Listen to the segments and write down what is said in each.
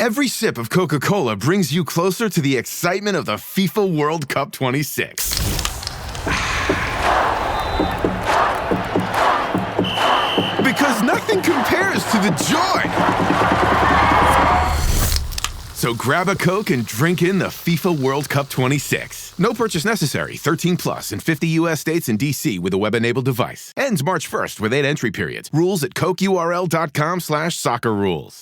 Every sip of Coca-Cola brings you closer to the excitement of the FIFA World Cup 26. Because nothing compares to the joy. So grab a Coke and drink in the FIFA World Cup 26. No purchase necessary. 13 plus in 50 U.S. states and D.C. with a web-enabled device. Ends March 1st with 8 entry periods. Rules at cokeurl.com/soccerrules.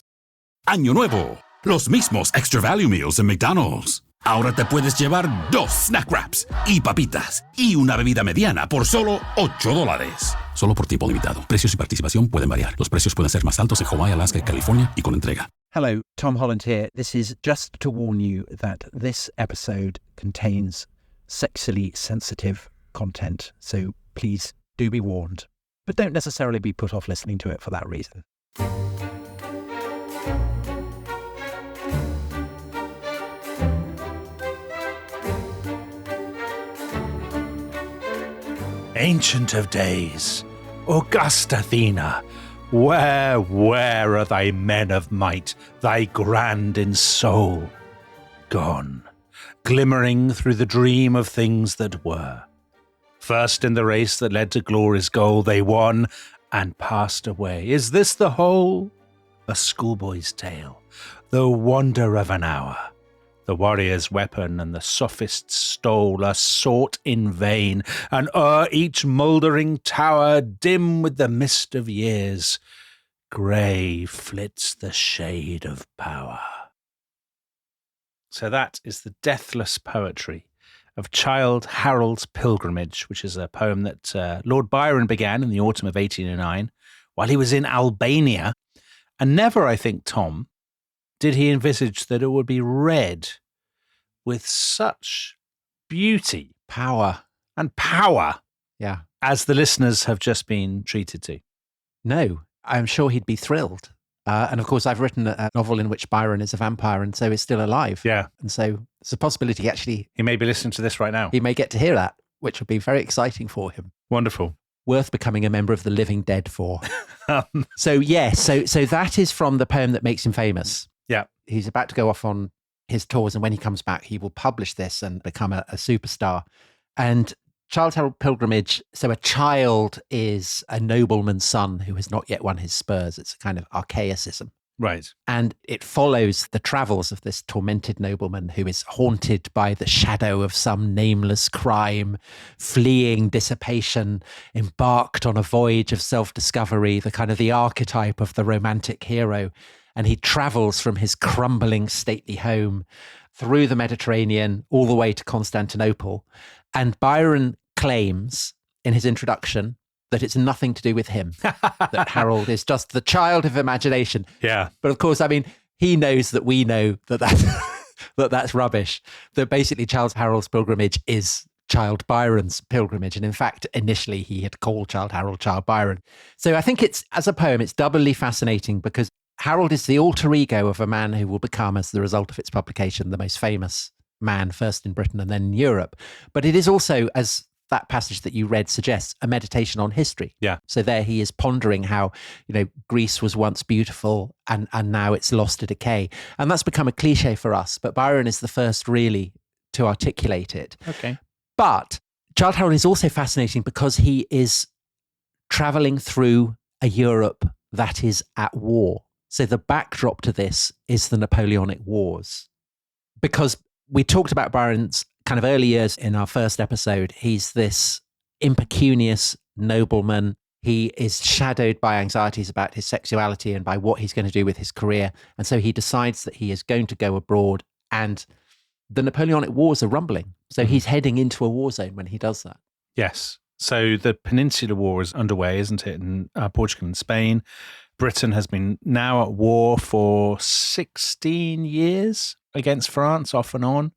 Año nuevo. Los mismos extra value meals en McDonald's. Ahora te puedes llevar 2 snack wraps y papitas y una bebida mediana por solo $8. Solo por tiempo limitado. Precios y participación pueden variar. Los precios pueden ser más altos en Hawaii, Alaska y California y con entrega. Hello, Tom Holland here. This is just to warn you that this episode contains sexually sensitive content. So please do be warned. But don't necessarily be put off listening to it for that reason. Ancient of days, august Athena, where are thy men of might, thy grand in soul? Gone, glimmering through the dream of things that were. First in the race that led to glory's goal, they won and passed away. Is this the whole? A schoolboy's tale, the wonder of an hour. The warrior's weapon and the sophist's stole are sought in vain, and o'er each mouldering tower, dim with the mist of years, grey flits the shade of power. So that is the deathless poetry of Childe Harold's Pilgrimage, which is a poem that Lord Byron began in the autumn of 1809 while he was in Albania. And never, I think, Tom, did he envisage that it would be read with such beauty, Power. yeah, as the listeners have just been treated to. No, I'm sure he'd be thrilled. And of course, I've written a novel in which Byron is a vampire and so is still alive. Yeah. And so there's a possibility actually He may be listening to this right now. he may get to hear that, which would be very exciting for him. Wonderful. Worth becoming a member of the living dead for. So that is from the poem that makes him famous. Yeah. He's about to go off on his tours, and when he comes back, he will publish this and become a superstar. And Childe Harold Pilgrimage, so a child is a nobleman's son who has not yet won his spurs. It's a kind of archaicism. Right. And it follows the travels of this tormented nobleman who is haunted by the shadow of some nameless crime, fleeing dissipation, embarked on a voyage of self-discovery, the kind of the archetype of the romantic hero. And he travels from his crumbling stately home through the Mediterranean all the way to Constantinople. And Byron claims in his introduction that it's nothing to do with him, that Harold is just the child of imagination. Yeah. But of course, I mean, he knows that we know that's rubbish, that basically Childe Harold's Pilgrimage is Childe Byron's Pilgrimage. And in fact, initially he had called Childe Harold Childe Byron. So I think it's, as a poem, it's doubly fascinating because Harold is the alter ego of a man who will become, as the result of its publication, the most famous man, first in Britain and then in Europe. But it is also, as that passage that you read suggests, a meditation on history. Yeah. So there he is pondering how, Greece was once beautiful and now it's lost to decay. And that's become a cliche for us, but Byron is the first really to articulate it. Okay. But Childe Harold is also fascinating because he is traveling through a Europe that is at war. So the backdrop to this is the Napoleonic Wars. Because we talked about Byron's kind of early years in our first episode. He's this impecunious nobleman. He is shadowed by anxieties about his sexuality and by what he's going to do with his career. And so he decides that he is going to go abroad, and the Napoleonic Wars are rumbling. So he's heading into a war zone when he does that. Yes. So the Peninsula War is underway, isn't it, in Portugal and Spain. Britain has been now at war for 16 years against France, off and on.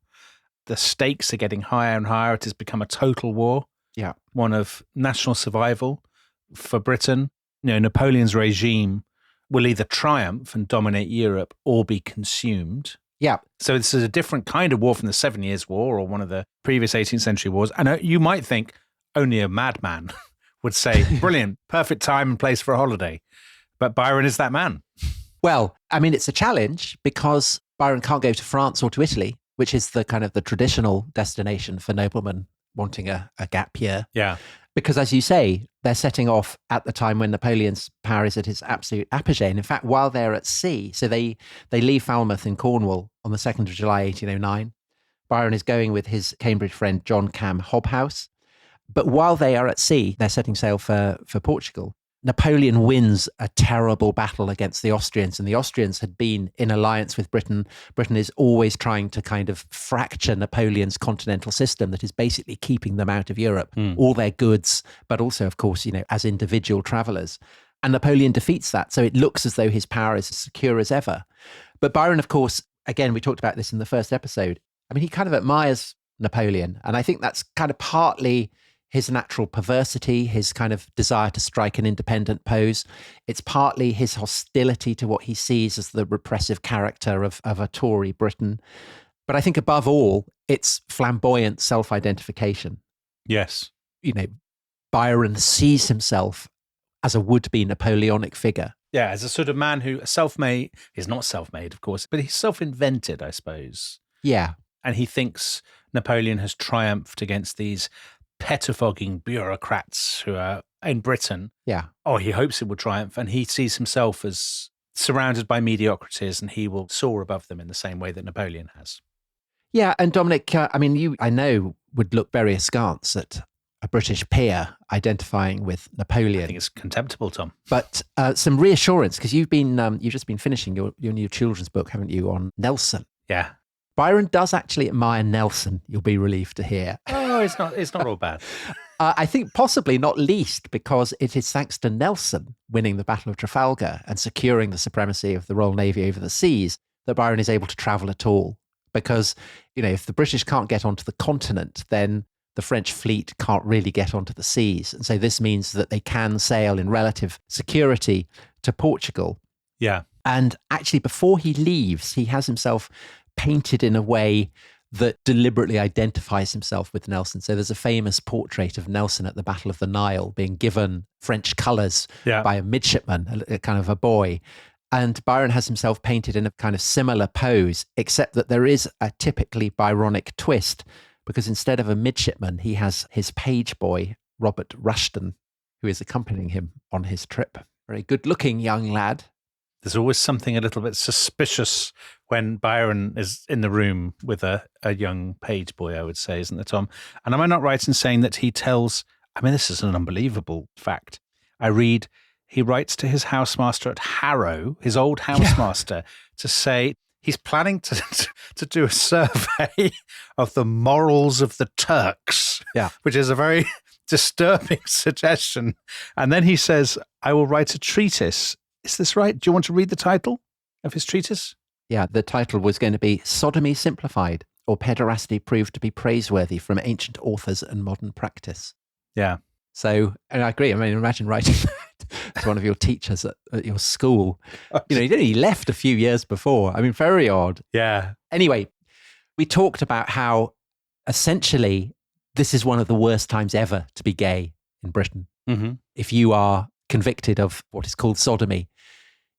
The stakes are getting higher and higher. It has become a total war. Yeah. One of national survival for Britain. Napoleon's regime will either triumph and dominate Europe or be consumed. Yeah. So this is a different kind of war from the 7 Years' War or one of the previous 18th century wars. And you might think only a madman would say, brilliant, perfect time and place for a holiday. But Byron is that man. Well, I mean, it's a challenge because Byron can't go to France or to Italy, which is the kind of the traditional destination for noblemen wanting a gap year. Yeah. Because as you say, they're setting off at the time when Napoleon's power is at its absolute apogee. And in fact, while they're at sea, so they leave Falmouth in Cornwall on the 2nd of July, 1809. Byron is going with his Cambridge friend, John Cam Hobhouse. But while they are at sea, they're setting sail for Portugal. Napoleon wins a terrible battle against the Austrians, and the Austrians had been in alliance with Britain. Britain is always trying to kind of fracture Napoleon's continental system that is basically keeping them out of Europe, all their goods, but also, of course, as individual travelers. And Napoleon defeats that. So it looks as though his power is as secure as ever. But Byron, of course, again, we talked about this in the first episode. I mean, he kind of admires Napoleon. And I think that's kind of partly his natural perversity, his kind of desire to strike an independent pose. It's partly his hostility to what he sees as the repressive character of a Tory Britain. But I think above all, it's flamboyant self-identification. Yes. Byron sees himself as a would-be Napoleonic figure. Yeah, as a sort of man who self-made, he's not self-made, of course, but he's self-invented, I suppose. Yeah. And he thinks Napoleon has triumphed against these pettifogging bureaucrats who are in Britain. Yeah. Or he hopes it will triumph, and he sees himself as surrounded by mediocrities, and he will soar above them in the same way that Napoleon has. Yeah, and Dominic, I mean, you, I know, would look very askance at a British peer identifying with Napoleon. I think it's contemptible, Tom. But some reassurance, because you've just been finishing your new children's book, haven't you, on Nelson? Yeah. Byron does actually admire Nelson, you'll be relieved to hear. Oh, it's not all bad. I think possibly not least because it is thanks to Nelson winning the Battle of Trafalgar and securing the supremacy of the Royal Navy over the seas that Byron is able to travel at all. Because, if the British can't get onto the continent, then the French fleet can't really get onto the seas. And so this means that they can sail in relative security to Portugal. Yeah. And actually, before he leaves, he has himself painted in a way that deliberately identifies himself with Nelson. So there's a famous portrait of Nelson at the Battle of the Nile being given French colours by a midshipman, a kind of a boy. And Byron has himself painted in a kind of similar pose, except that there is a typically Byronic twist, because instead of a midshipman, he has his page boy, Robert Rushton, who is accompanying him on his trip. Very good-looking young lad. There's always something a little bit suspicious when Byron is in the room with a young page boy, I would say, isn't there, Tom? And am I not right in saying that he tells, I mean, this is an unbelievable fact. I read, he writes to his housemaster at Harrow, his old housemaster, to say he's planning to do a survey of the morals of the Turks, which is a very disturbing suggestion. And then he says, I will write a treatise. Is this right? Do you want to read the title of his treatise? Yeah, the title was going to be Sodomy Simplified, or Pederasty Proved to be Praiseworthy from Ancient Authors and Modern Practice. Yeah. So, and I agree. I mean, imagine writing that to one of your teachers at your school. He left a few years before. I mean, very odd. Yeah. Anyway, we talked about how essentially this is one of the worst times ever to be gay in Britain. Mm-hmm. If you are convicted of what is called sodomy,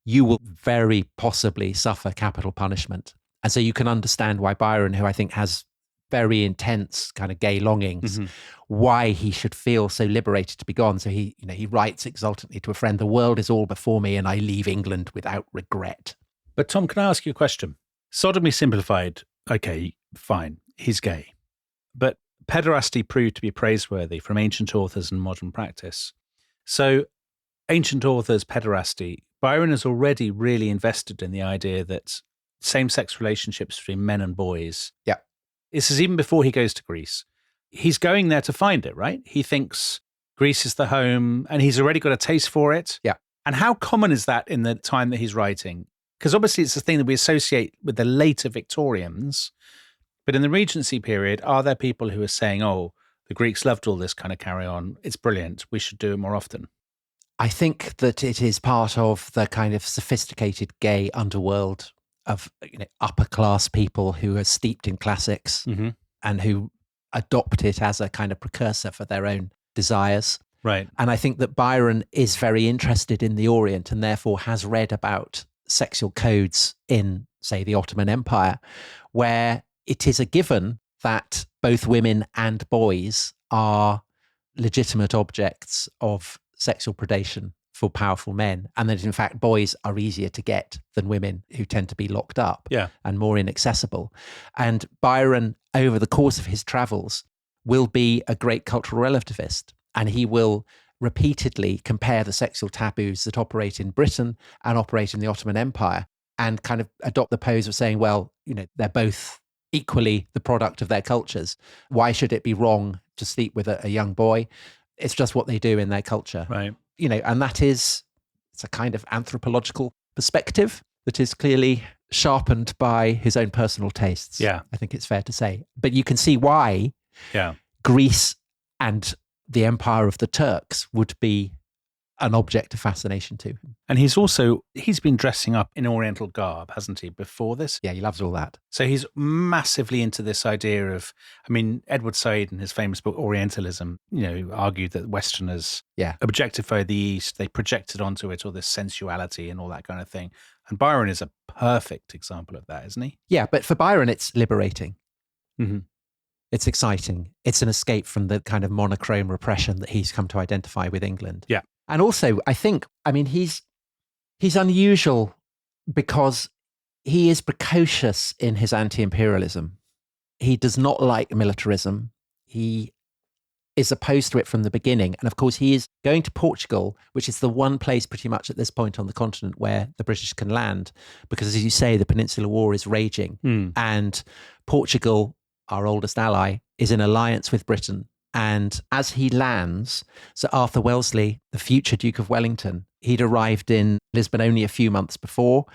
you will very possibly suffer capital punishment. And so you can understand why Byron, who I think has very intense kind of gay longings, why he should feel so liberated to be gone. So he writes exultantly to a friend, the world is all before me and I leave England without regret. But Tom, can I ask you a question? Sodomy simplified, okay, fine, he's gay. But pederasty proved to be praiseworthy from ancient authors and modern practice. So ancient authors, pederasty, Byron is already really invested in the idea that same-sex relationships between men and boys. Yeah. This is even before he goes to Greece. He's going there to find it, right? He thinks Greece is the home and he's already got a taste for it. Yeah. And how common is that in the time that he's writing? Because obviously it's a thing that we associate with the later Victorians. But in the Regency period, are there people who are saying, oh, the Greeks loved all this kind of carry on. It's brilliant. We should do it more often. I think that it is part of the kind of sophisticated gay underworld of upper class people who are steeped in classics and who adopt it as a kind of precursor for their own desires. Right. And I think that Byron is very interested in the Orient and therefore has read about sexual codes in, say, the Ottoman Empire, where it is a given that both women and boys are legitimate objects of sexual predation for powerful men, and that in fact boys are easier to get than women, who tend to be locked up and more inaccessible. And Byron, over the course of his travels, will be a great cultural relativist, and he will repeatedly compare the sexual taboos that operate in Britain and operate in the Ottoman Empire, and kind of adopt the pose of saying, well, they're both equally the product of their cultures. Why should it be wrong to sleep with a young boy? It's just what they do in their culture. Right. And it's a kind of anthropological perspective that is clearly sharpened by his own personal tastes. Yeah. I think it's fair to say. But you can see why Greece and the empire of the Turks would be an object of fascination to him. And he's been dressing up in Oriental garb, hasn't he, before this? Yeah, he loves all that. So he's massively into this idea of, Edward Said in his famous book Orientalism, argued that Westerners objectified the East, they projected onto it all this sensuality and all that kind of thing. And Byron is a perfect example of that, isn't he? Yeah, but for Byron, it's liberating. Mm-hmm. It's exciting. It's an escape from the kind of monochrome repression that he's come to identify with England. Yeah. And also, I think, he's unusual because he is precocious in his anti-imperialism. He does not like militarism. He is opposed to it from the beginning. And of course, he is going to Portugal, which is the one place pretty much at this point on the continent where the British can land, because, as you say, the Peninsula War is raging. And Portugal, our oldest ally, is in alliance with Britain. And as he lands, Sir Arthur Wellesley, the future Duke of Wellington, he'd arrived in Lisbon only a few months before.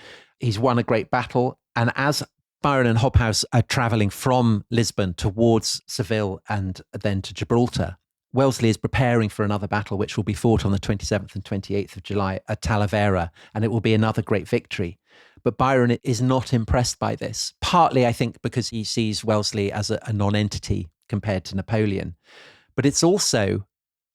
He's won a great battle. And as Byron and Hobhouse are travelling from Lisbon towards Seville and then to Gibraltar, Wellesley is preparing for another battle, which will be fought on the 27th and 28th of July at Talavera, and it will be another great victory. But Byron is not impressed by this, partly, I think, because he sees Wellesley as a non-entity compared to Napoleon. But it's also,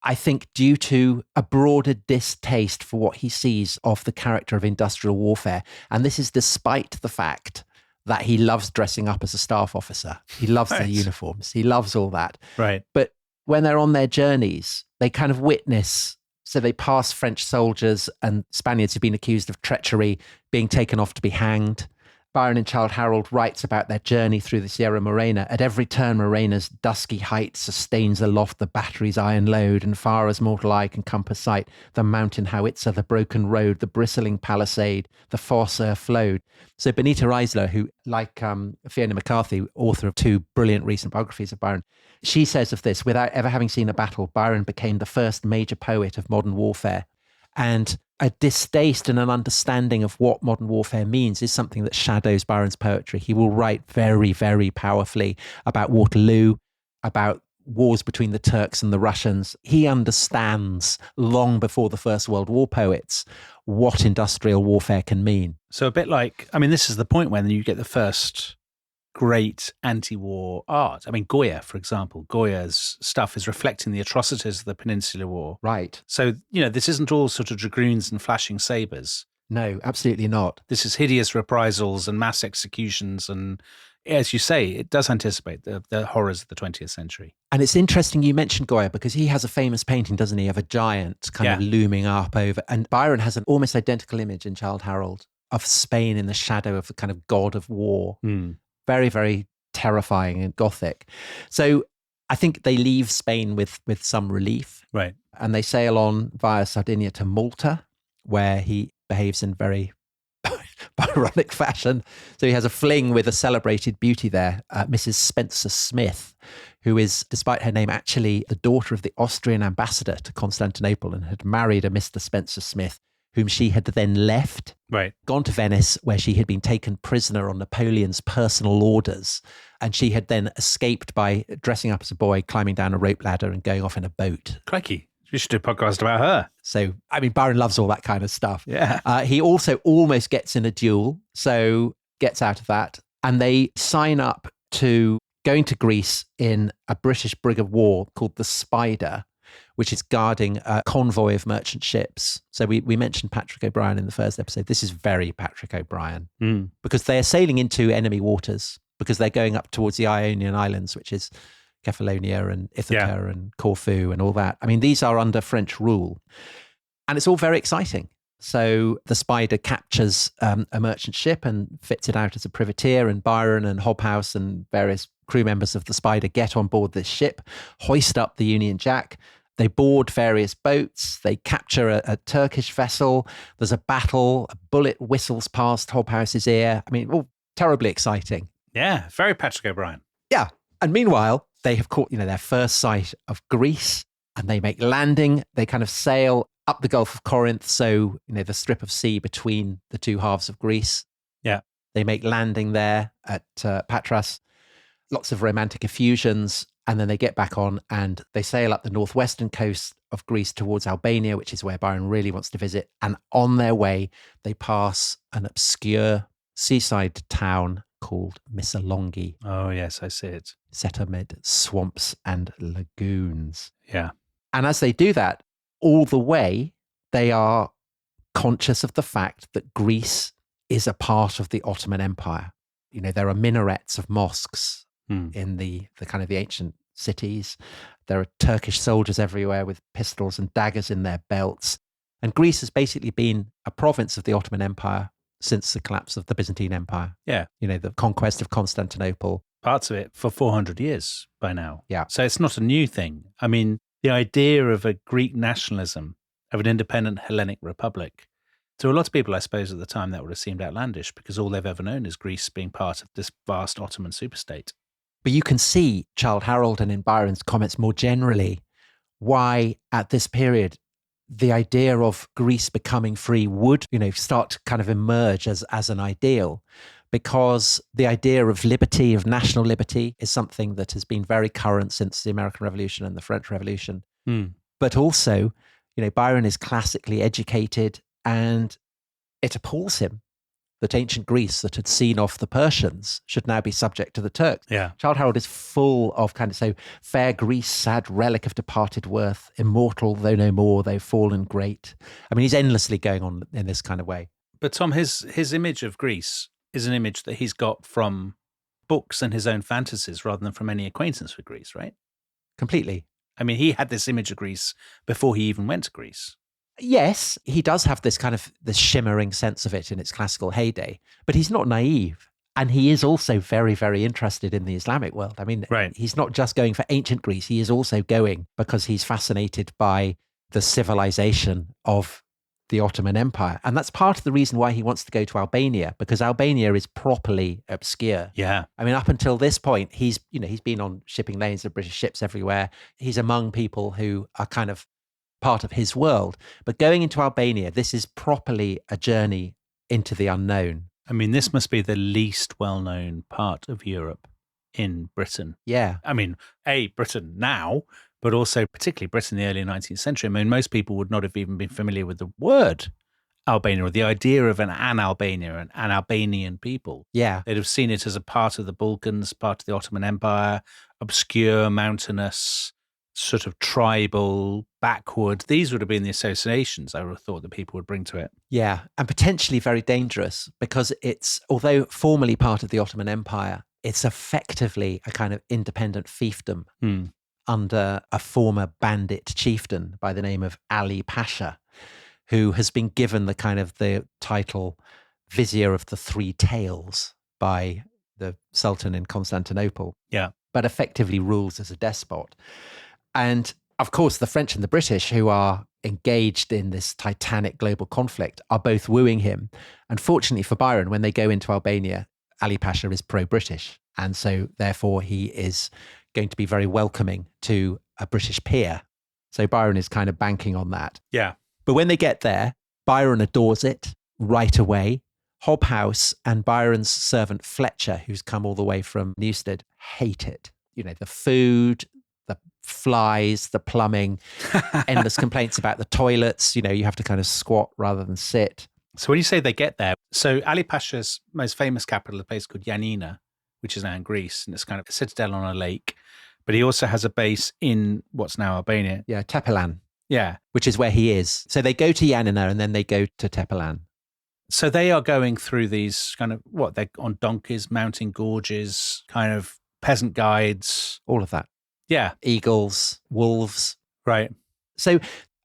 I think, due to a broader distaste for what he sees of the character of industrial warfare. And this is despite the fact that he loves dressing up as a staff officer. He loves the uniforms. He loves all that. Right. But when they're on their journeys, they kind of witness. So they pass French soldiers and Spaniards who've been accused of treachery being taken off to be hanged. Byron in Childe Harold writes about their journey through the Sierra Morena. At every turn, Morena's dusky height sustains aloft the battery's iron load, and far as mortal eye can compass sight, the mountain howitzer, the broken road, the bristling palisade, the fosse flowed. So Benita Reisler, who, like Fiona McCarthy, author of 2 brilliant recent biographies of Byron, she says of this, without ever having seen a battle, Byron became the first major poet of modern warfare. And a distaste and an understanding of what modern warfare means is something that shadows Byron's poetry. He will write very, very powerfully about Waterloo, about wars between the Turks and the Russians. He understands, long before the First World War poets, what industrial warfare can mean. So a bit like, this is the point when you get the first great anti-war art. Goya, for example. Goya's stuff is reflecting the atrocities of the Peninsula War. Right. So, this isn't all sort of dragoons and flashing sabres. No, absolutely not. This is hideous reprisals and mass executions. And as you say, it does anticipate the horrors of the 20th century. And it's interesting you mentioned Goya, because he has a famous painting, doesn't he, of a giant kind of looming up over. And Byron has an almost identical image in Childe Harold of Spain in the shadow of the kind of god of war. Very, very terrifying and gothic. So I think they leave Spain with some relief. Right. And they sail on via Sardinia to Malta, where he behaves in very Byronic fashion. So he has a fling with a celebrated beauty there, Mrs. Spencer Smith, who is, despite her name, actually the daughter of the Austrian ambassador to Constantinople and had married a Mr. Spencer Smith, whom she had then left, gone to Venice, where she had been taken prisoner on Napoleon's personal orders. And she had then escaped by dressing up as a boy, climbing down a rope ladder and going off in a boat. Crikey. We should do a podcast about her. So, Byron loves all that kind of stuff. Yeah. He also almost gets in a duel, so gets out of that. And they sign up to going to Greece in a British brig of war called the Spider, which is guarding a convoy of merchant ships. So we mentioned Patrick O'Brien in the first episode. This is very Patrick O'Brien because they're sailing into enemy waters because they're going up towards the Ionian Islands, which is Kefalonia and Ithaca and Corfu and all that. I mean, these are under French rule. And it's all very exciting. So the Spider captures a merchant ship and fits it out as a privateer, and Byron and Hobhouse and various crew members of the Spider get on board this ship, hoist up the Union Jack. They board various boats. They capture a Turkish vessel. There's a battle. A bullet whistles past Hobhouse's ear. I mean, all terribly exciting. Yeah, very Patrick O'Brien. Yeah. And meanwhile, they have caught, their first sight of Greece, and they make landing. They kind of sail up the Gulf of Corinth, so, the strip of sea between the two halves of Greece. Yeah. They make landing there at Patras. Lots of romantic effusions. And then they get back on and they sail up the northwestern coast of Greece towards Albania, which is where Byron really wants to visit. And on their way, they pass an obscure seaside town called Missolonghi. Oh, yes, I see it. Set amid swamps and lagoons. Yeah. And as they do that, all the way, they are conscious of the fact that Greece is a part of the Ottoman Empire. There are minarets of mosques in the kind of the ancient cities. There are Turkish soldiers everywhere with pistols and daggers in their belts. And Greece has basically been a province of the Ottoman Empire since the collapse of the Byzantine Empire. Yeah. The conquest of Constantinople. Parts of it for 400 years by now. Yeah. So it's not a new thing. I mean, the idea of a Greek nationalism, of an independent Hellenic republic, to a lot of people, I suppose, at the time, that would have seemed outlandish because all they've ever known is Greece being part of this vast Ottoman superstate. But you can see Childe Harold and in Byron's comments more generally why at this period the idea of Greece becoming free would, start to kind of emerge as an ideal, because the idea of liberty, of national liberty, is something that has been very current since the American Revolution and the French Revolution. But also, Byron is classically educated, and it appalls him that ancient Greece, that had seen off the Persians, should now be subject to the Turks. Yeah. Childe Harold is full of fair Greece, sad relic of departed worth, immortal though no more, though fallen great. I mean, he's endlessly going on in this kind of way. But Tom, his image of Greece is an image that he's got from books and his own fantasies rather than from any acquaintance with Greece, right? Completely. I mean, he had this image of Greece before he even went to Greece. Yes, he does have this this shimmering sense of it in its classical heyday, but he's not naive. And he is also very, very interested in the Islamic world. I mean, He's not just going for ancient Greece. He is also going because he's fascinated by the civilization of the Ottoman Empire. And that's part of the reason why he wants to go to Albania, because Albania is properly obscure. Yeah. I mean, up until this point, he's been on shipping lanes of British ships everywhere. He's among people who are kind of part of his world. But going into Albania, this is properly a journey into the unknown. I mean, this must be the least well-known part of Europe in Britain. Yeah. I mean, Britain now, but also particularly Britain in the early 19th century. I mean, most people would not have even been familiar with the word Albania or the idea of an Albania, an Albanian people. Yeah. They'd have seen it as a part of the Balkans, part of the Ottoman Empire, obscure, mountainous, sort of tribal, backward. These would have been the associations I would have thought that people would bring to it. Yeah, and potentially very dangerous because it's, although formerly part of the Ottoman Empire, it's effectively a kind of independent fiefdom under a former bandit chieftain by the name of Ali Pasha, who has been given the title Vizier of the Three Tails by the Sultan in Constantinople. Yeah. But effectively rules as a despot. And of course, the French and the British, who are engaged in this titanic global conflict, are both wooing him. And fortunately for Byron, when they go into Albania, Ali Pasha is pro-British. And so therefore he is going to be very welcoming to a British peer. So Byron is kind of banking on that. Yeah. But when they get there, Byron adores it right away. Hobhouse and Byron's servant Fletcher, who's come all the way from Newstead, hate it. The food, the flies, the plumbing, endless complaints about the toilets. You have to kind of squat rather than sit. So when you say they get there, so Ali Pasha's most famous capital, a place called Yanina, which is now in Greece, and it's kind of a citadel on a lake. But he also has a base in what's now Albania. Yeah, Tepelan, Yeah. which is where he is. So they go to Yanina and then they go to Tepelan. So they are going through these kind of, they're on donkeys, mountain gorges, kind of peasant guides. All of that. Yeah. Eagles, wolves. Right. So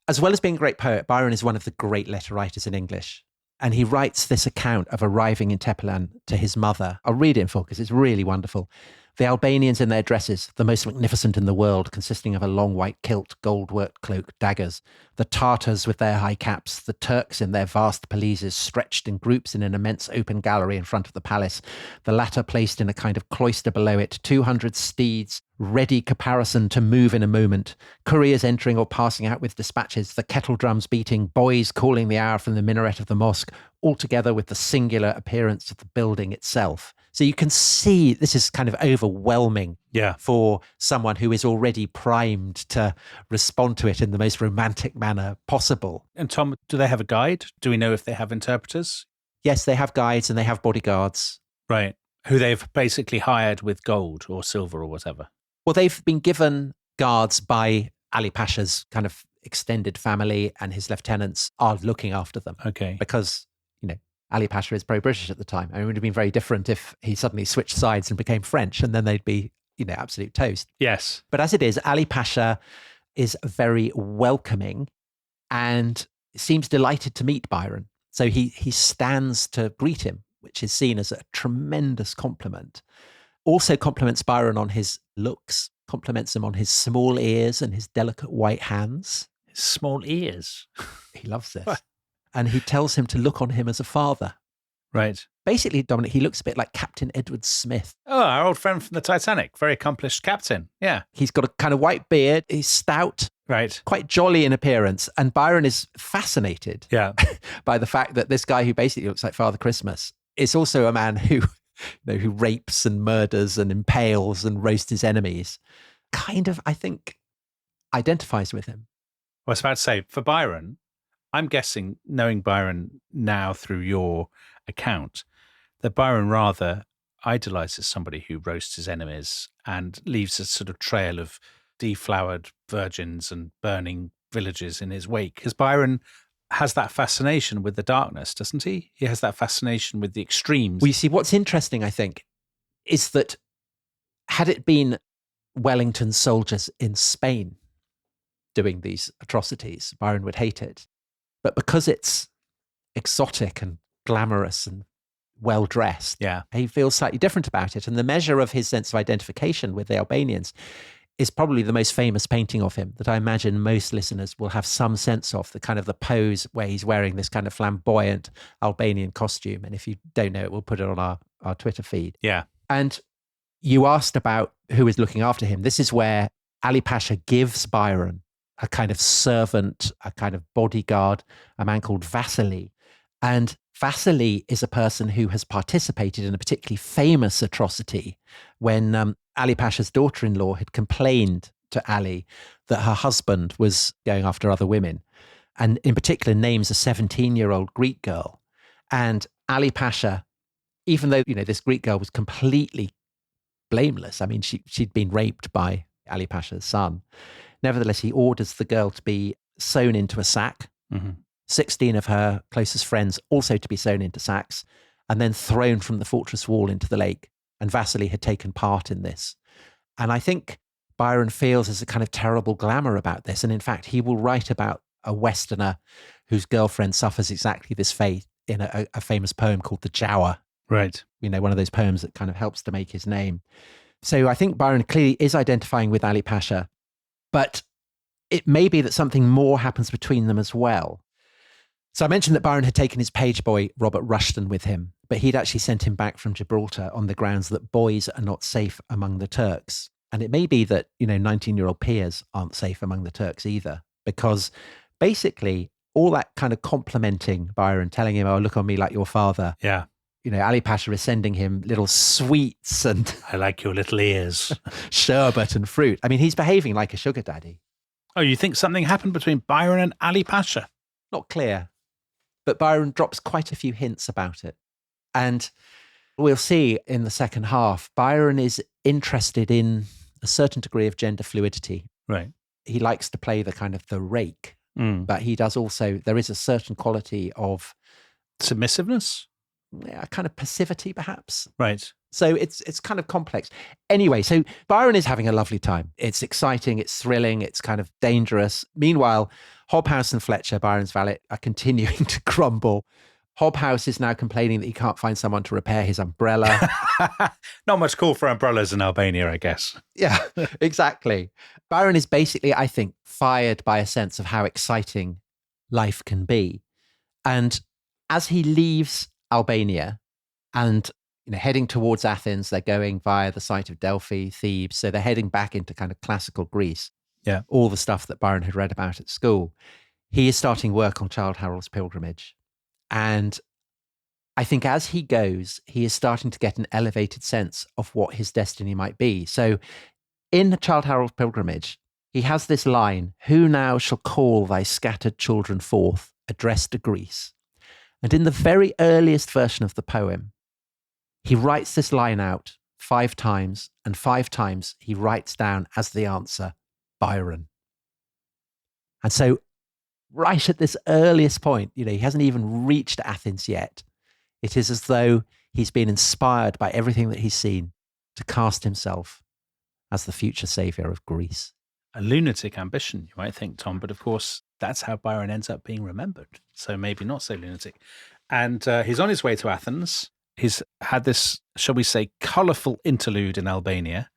as well as being a great poet, Byron is one of the great letter writers in English. And he writes this account of arriving in Tepelan to his mother. I'll read it in full because it's really wonderful. The Albanians in their dresses, the most magnificent in the world, consisting of a long white kilt, gold-worked cloak, daggers. The Tartars with their high caps, the Turks in their vast pelisses, stretched in groups in an immense open gallery in front of the palace. The latter placed in a kind of cloister below it, 200 steeds, ready caparison to move in a moment. Couriers entering or passing out with dispatches, the kettle drums beating, boys calling the hour from the minaret of the mosque, altogether with the singular appearance of the building itself. So you can see this is kind of overwhelming for someone who is already primed to respond to it in the most romantic manner possible. And Tom, do they have a guide? Do we know if they have interpreters? Yes, they have guides and they have bodyguards. Right. Who they've basically hired with gold or silver or whatever. Well, they've been given guards by Ali Pasha's kind of extended family, and his lieutenants are looking after them. Okay. Because, Ali Pasha is pro-British at the time. I mean, it would have been very different if he suddenly switched sides and became French, and then they'd be, absolute toast. Yes. But as it is, Ali Pasha is very welcoming and seems delighted to meet Byron. So he stands to greet him, which is seen as a tremendous compliment. Also compliments Byron on his looks, compliments him on his small ears and his delicate white hands. His small ears. He loves this. And he tells him to look on him as a father. Right. Basically, Dominic, he looks a bit like Captain Edward Smith. Oh, our old friend from the Titanic. Very accomplished captain. Yeah. He's got a kind of white beard. He's stout. Right. Quite jolly in appearance. And Byron is fascinated by the fact that this guy who basically looks like Father Christmas is also a man who, who rapes and murders and impales and roasts his enemies. Kind of, I think, identifies with him. I was about to say, for Byron, I'm guessing, knowing Byron now through your account, that Byron rather idolizes somebody who roasts his enemies and leaves a sort of trail of deflowered virgins and burning villages in his wake. Because Byron has that fascination with the darkness, doesn't he? He has that fascination with the extremes. Well, you see, what's interesting, I think, is that had it been Wellington's soldiers in Spain doing these atrocities, Byron would hate it. But because it's exotic and glamorous and well-dressed, he feels slightly different about it. And the measure of his sense of identification with the Albanians is probably the most famous painting of him that I imagine most listeners will have some sense of, the kind of the pose where he's wearing this kind of flamboyant Albanian costume. And if you don't know it, we'll put it on our Twitter feed. Yeah. And you asked about who is looking after him. This is where Ali Pasha gives Byron a kind of servant, a kind of bodyguard, a man called Vasily. And Vasily is a person who has participated in a particularly famous atrocity when Ali Pasha's daughter-in-law had complained to Ali that her husband was going after other women, and in particular names a 17-year-old Greek girl. And Ali Pasha, even though, this Greek girl was completely blameless, I mean, she'd been raped by Ali Pasha's son, nevertheless, he orders the girl to be sewn into a sack, 16 of her closest friends also to be sewn into sacks, and then thrown from the fortress wall into the lake. And Vasily had taken part in this. And I think Byron feels there's a kind of terrible glamour about this. And in fact, he will write about a Westerner whose girlfriend suffers exactly this fate in a famous poem called The Giaour. Right. One of those poems that kind of helps to make his name. So I think Byron clearly is identifying with Ali Pasha. But it may be that something more happens between them as well. So I mentioned that Byron had taken his page boy, Robert Rushton, with him, but he'd actually sent him back from Gibraltar on the grounds that boys are not safe among the Turks. And it may be that, 19-year-old peers aren't safe among the Turks either, because basically all that kind of complimenting Byron, telling him, oh, look on me like your father. Yeah. Ali Pasha is sending him little sweets and I like your little ears. sherbet and fruit. I mean, he's behaving like a sugar daddy. Oh, you think something happened between Byron and Ali Pasha? Not clear, but Byron drops quite a few hints about it. And we'll see in the second half, Byron is interested in a certain degree of gender fluidity. Right. He likes to play the kind of the rake, Mm. but he does also, there is a certain quality of Submissiveness? kind of passivity, perhaps. Right. So it's kind of complex. Anyway, so Byron is having a lovely time. It's exciting, it's thrilling, it's kind of dangerous. Meanwhile, Hobhouse and Fletcher, Byron's valet, are continuing to grumble. Hobhouse is now complaining that he can't find someone to repair his umbrella. Not much call for umbrellas in Albania, I guess. Yeah, exactly. Byron is basically, I think, fired by a sense of how exciting life can be. And as he leaves Albania and heading towards Athens, they're going via the site of Delphi, Thebes. So they're heading back into kind of classical Greece. Yeah. All the stuff that Byron had read about at school. He is starting work on Childe Harold's pilgrimage. And I think as he goes, he is starting to get an elevated sense of what his destiny might be. So in Childe Harold's pilgrimage, he has this line, "Who now shall call thy scattered children forth, addressed to Greece?" And in the very earliest version of the poem, he writes this line out 5 times, and 5 times he writes down as the answer, Byron. And so right at this earliest point, he hasn't even reached Athens yet. It is as though he's been inspired by everything that he's seen to cast himself as the future saviour of Greece. A lunatic ambition, you might think, Tom, but of course, that's how Byron ends up being remembered. So maybe not so lunatic. And he's on his way to Athens. He's had this, shall we say, colourful interlude in Albania,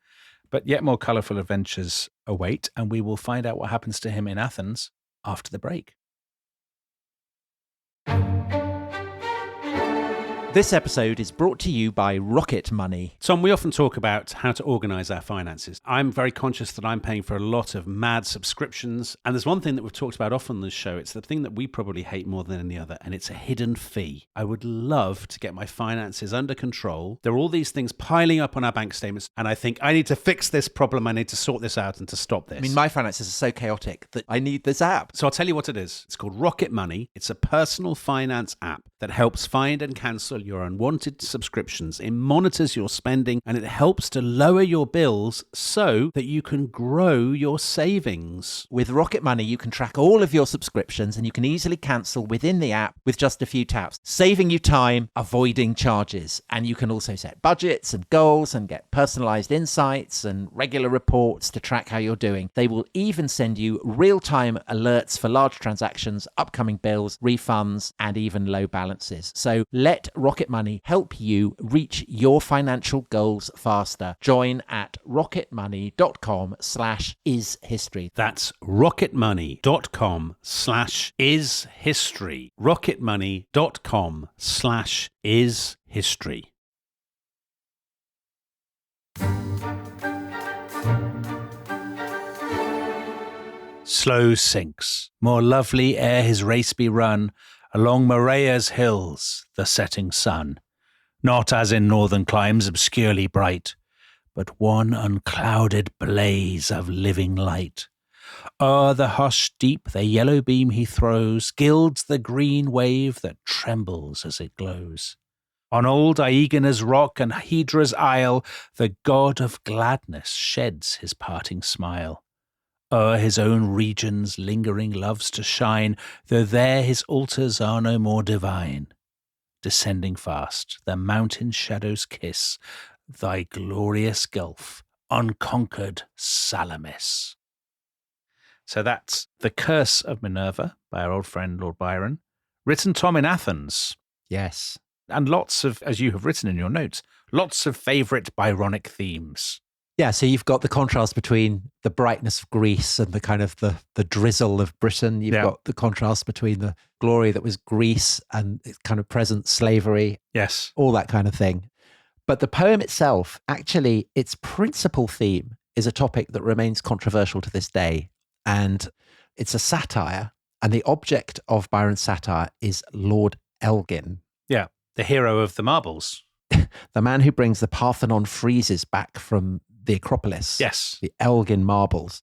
but yet more colourful adventures await. And we will find out what happens to him in Athens after the break. This episode is brought to you by Rocket Money. Tom, we often talk about how to organise our finances. I'm very conscious that I'm paying for a lot of mad subscriptions. And there's one thing that we've talked about often on this show. It's the thing that we probably hate more than any other, and it's a hidden fee. I would love to get my finances under control. There are all these things piling up on our bank statements, and I think I need to fix this problem. I need to sort this out and to stop this. I mean, my finances are so chaotic that I need this app. So I'll tell you what it is. It's called Rocket Money. It's a personal finance app that helps find and cancel your unwanted subscriptions. It monitors your spending and it helps to lower your bills so that you can grow your savings. With Rocket Money, you can track all of your subscriptions and you can easily cancel within the app with just a few taps, saving you time, avoiding charges. And you can also set budgets and goals and get personalized insights and regular reports to track how you're doing. They will even send you real-time alerts for large transactions, upcoming bills, refunds, and even low balances. So let Rocket Money help you reach your financial goals faster. Join at rocketmoney.com/ishistory. That's rocketmoney.com/ishistory. rocketmoney.com/ishistory. Slow sinks, more lovely ere his race be run, along Morea's hills, the setting sun, not as in northern climes obscurely bright, but one unclouded blaze of living light. O'er the hushed deep the yellow beam he throws, gilds the green wave that trembles as it glows. On old Aegona's rock and Hydra's isle, the god of gladness sheds his parting smile. O'er his own regions lingering loves to shine, though there his altars are no more divine. Descending fast, the mountain shadows kiss thy glorious gulf, unconquered Salamis. So that's The Curse of Minerva by our old friend Lord Byron, written, Tom, in Athens. Yes. And lots of, as you have written in your notes, lots of favourite Byronic themes. Yeah, so you've got the contrast between the brightness of Greece and the kind of the drizzle of Britain. You've got the contrast between the glory that was Greece and its kind of present slavery. Yes. All that kind of thing. But the poem itself, actually, its principal theme is a topic that remains controversial to this day. And it's a satire. And the object of Byron's satire is Lord Elgin. Yeah, the hero of the marbles. The man who brings the Parthenon friezes back from the Acropolis. Yes. The Elgin marbles.